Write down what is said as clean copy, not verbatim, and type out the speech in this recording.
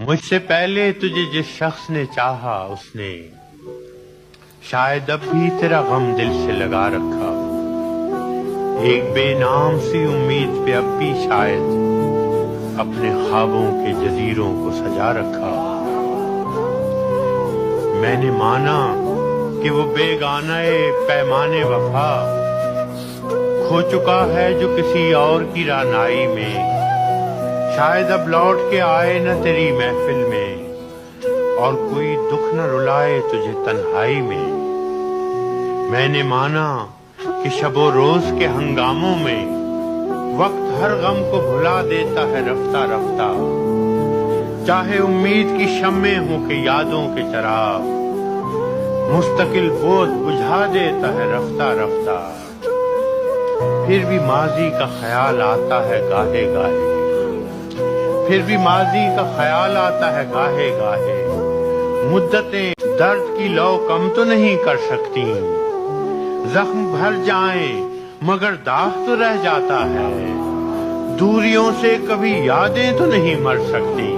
مجھ سے پہلے تجھے جس شخص نے چاہا اس نے شاید اب بھی تیرا غم دل سے لگا رکھا، ایک بے نام سی امید پہ اب بھی شاید اپنے خوابوں کے جزیروں کو سجا رکھا۔ میں نے مانا کہ وہ بیگانہ پیمانے وفا کھو چکا ہے جو کسی اور کی رعنائی میں، شاید اب لوٹ کے آئے نہ تیری محفل میں اور کوئی دکھ نہ رلائے تجھے تنہائی میں۔ میں نے مانا کہ شب و روز کے ہنگاموں میں وقت ہر غم کو بھلا دیتا ہے رفتہ رفتہ، چاہے امید کی شمعیں ہوں کہ یادوں کے چراغ مستقل بودھ بجھا دیتا ہے رفتہ رفتہ۔ پھر بھی ماضی کا خیال آتا ہے گاہے گاہے، پھر بھی ماضی کا خیال آتا ہے گاہے گاہے، مدتیں درد کی لو کم تو نہیں کر سکتی، زخم بھر جائیں مگر داغ تو رہ جاتا ہے، دوریوں سے کبھی یادیں تو نہیں مر سکتی۔